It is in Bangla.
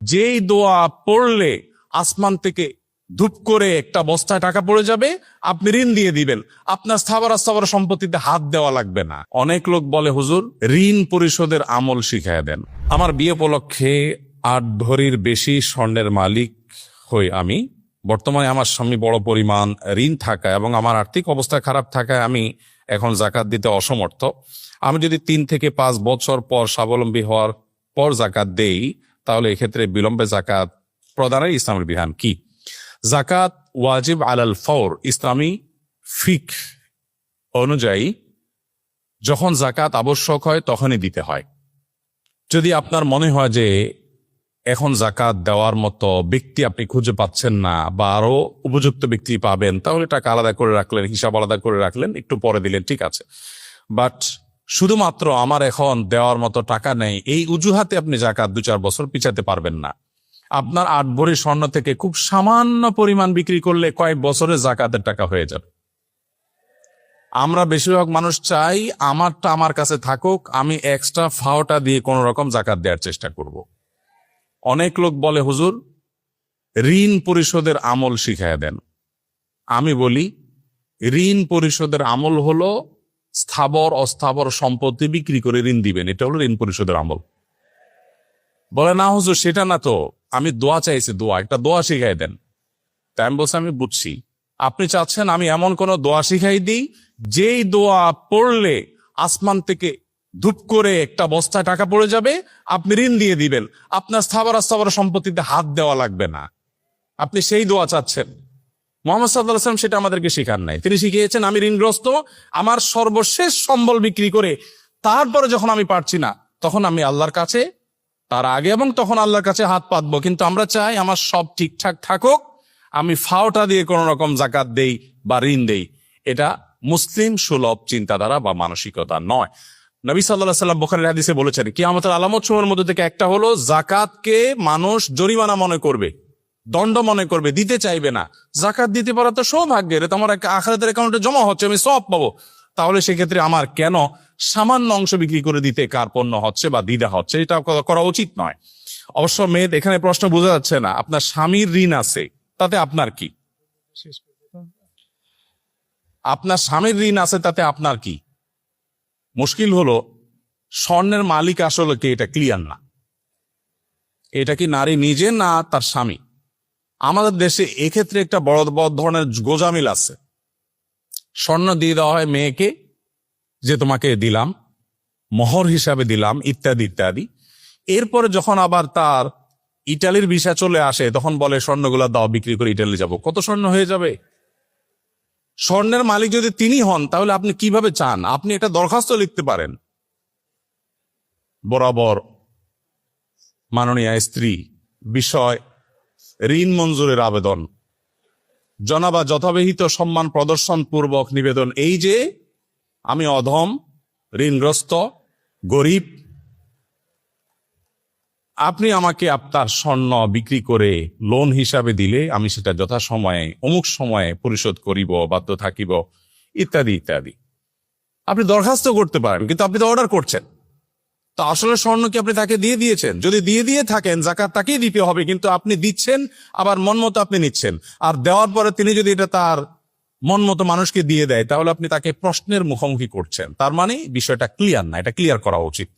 যেই দোয়া পড়লে আসমান থেকে ধূপ করে একটা বস্তায় টাকা পড়ে যাবে, আপনি ঋণ দিয়ে দিবেন, আপনার স্থাবর সম্পত্তিতে হাত দেওয়া লাগবে না। অনেক লোক বলে, হুজুর ঋণ পরিশোধের আমল শিখায় দেন। আমার বিয়ে উপলক্ষে 8 ভরির বেশি স্বর্ণের মালিক হই আমি। বর্তমানে আমার স্বামী বড় পরিমাণ ঋণ থাকায় এবং আমার আর্থিক অবস্থা খারাপ থাকায় আমি এখন জাকাত দিতে অসমর্থ। আমি যদি 3 থেকে 5 বছর পর স্বাবলম্বী হওয়ার পর জাকাত দেই, তাহলে এক্ষেত্রে বিলম্বে জাকাত প্রদানের ইসলামের বিধান কি? জাকাত ওয়াজিব আলাল ফওর। ইসলামী ফিকহ অনুযায়ী যখন জাকাত আবশ্যক হয় তখনই দিতে হয়। যদি আপনার মনে হয় যে এখন জাকাত দেওয়ার মতো ব্যক্তি আপনি খুঁজে পাচ্ছেন না বা আরো উপযুক্ত ব্যক্তি পাবেন, তাহলে টাকা আলাদা করে রাখলেন, হিসাব আলাদা করে রাখলেন, একটু পরে দিলেন, ঠিক আছে। বাট শুধুমাত্র আমার এখন দেওয়ার মতো টাকা নেই, এই অজুহাতে আপনি জাকাত 2-4 বছর পিছাতে পারবেন না। আপনার 8 ভরি স্বর্ণ থেকে খুব সামান্য পরিমাণ বিক্রি করলে কয়েক বছরে জাকাতের টাকা হয়ে যাবে। আমরা বেশিরভাগ মানুষ চাই আমারটা আমার কাছে থাকুক, আমি এক্সট্রা ফাওটা দিয়ে কোনো রকম জাকাত দেওয়ার চেষ্টা করব। অনেক লোক বলে, হুজুর ঋণ পরিশোধের আমল শিখায় দেন। আমি বলি, ঋণ পরিশোধের আমল হলো স্থাবর অস্থাবর সম্পত্তি বিক্রি করে ঋণ দিবেন, এটা হলো ঋণ পরিশোধের আমল। বলে, না হুজুর সেটা না তো, আমি দোয়া চাইছি, একটা দোয়া শিখাই দেন। তাই আমি বলছি, আমি বুঝছি, আপনি চাচ্ছেন আমি এমন কোন দোয়া শিখাই দিই যেই দোয়া পড়লে আসমান থেকে ধূপ করে একটা বস্তায় টাকা পড়ে যাবে, আপনি ঋণ দিয়ে দিবেন, আপনার স্থাবর সম্পত্তিতে হাত দেওয়া লাগবে না। আপনি সেই দোয়া চাচ্ছেন। মুহাম্মদ সাল্লাল্লাহু আলাইহি ওয়াসাল্লাম সেটা আমাদেরকে শিখান নাই। তিনি শিখিয়েছেন, আমি ঋণগ্রস্ত, আমার সর্বশেষ সম্বল বিক্রি করে তারপরে যখন আমি পারছি না তখন আমি আল্লাহর কাছে, তার আগে এবং তখন আল্লাহর কাছে হাত পাতবো। কিন্তু আমরা চাই আমার সব ঠিকঠাক থাকুক, আমি ফাওটা দিয়ে কোন রকম জাকাত দেই বা ঋণ দেই। এটা মুসলিম সুলভ চিন্তাধারা বা মানসিকতা নয়। নবী সাল্লাল্লাহু আলাইহি ওয়াসাল্লাম বুখারীর হাদিসে বলেছেন, কিয়ামতের আলামত সমূহের মধ্যে থেকে একটা হলো জাকাতকে মানুষ জরিমানা মনে করবে, দণ্ড মনে করবে, দিতে চাইবে না। জাকাত দিতে পারা তো সৌভাগ্যের, এটা আমার আখিরাতের অ্যাকাউন্টে জমা হচ্ছে, আমি সওয়াব পাবো। তাহলে সেক্ষেত্রে আমার কেন সামান্য অংশ বিক্রি করে দিতে কার্পণ্য হচ্ছে বা দ্বিধা হচ্ছে? এটা করা উচিত নয়। অবশ্য মেয়েদ, এখানে প্রশ্ন বোঝা যাচ্ছে না, আপনার স্বামীর ঋণ আছে, তাতে আপনার কি? আপনার স্বামীর ঋণ আছে, তাতে আপনার কি? মুশকিল হলো স্বর্ণের মালিক আসলে কে, এটা ক্লিয়ার না। এটা কি নারী নিজে না তার স্বামী? আমাদের দেশে এক্ষেত্রে একটা বড় বড় ধরনের গোজামিল আছে। স্বর্ণ দিয়ে দেওয়া হয় মেয়েকে, যে তোমাকে দিলাম, মোহর হিসাবে দিলাম, ইত্যাদি ইত্যাদি। এরপরে যখন আবার তার ইটালির ভিসা চলে আসে, তখন বলে স্বর্ণগুলা দাও, বিক্রি করে ইটালি যাব। কত স্বর্ণ হয়ে যাবে? স্বর্ণের মালিক যদি তিনি হন, তাহলে আপনি কিভাবে চান? আপনি একটা দরখাস্ত লিখতে পারেন, বরাবর মাননীয় স্ত্রী বিষয় ঋণ মঞ্জুরের আবেদন, জনাবা যথাবিহিত সম্মান প্রদর্শন পূর্বক নিবেদন, এই যে আমি অধম, ঋণগ্রস্ত, গরিব, আপনি আমাকে আপনার স্বর্ণ বিক্রি করে লোন হিসাবে দিলে আমি সেটা যথাসময়ে অমুক সময়ে পরিশোধ করিব, বাধ্য থাকিব, ইত্যাদি ইত্যাদি। আপনি দরখাস্ত করতে পারেন, কিন্তু আপনি তো অর্ডার করছেন। তো আসলে স্বর্ণ কি আপনি তাকে দিয়ে দিয়েছেন? যদি দিয়ে থাকেন, জাকাত তাকেই দিতে হবে, কিন্তু আপনি দিচ্ছেন আবার মন মতো আপনি নিচ্ছেন। আর দেওয়ার পরে তিনি যদি এটা তার মন মতো মানুষকে দিয়ে দেয়, তাহলে আপনি তাকে প্রশ্নের মুখোমুখি করছেন। তার মানে বিষয়টা ক্লিয়ার না, এটা ক্লিয়ার করা উচিত।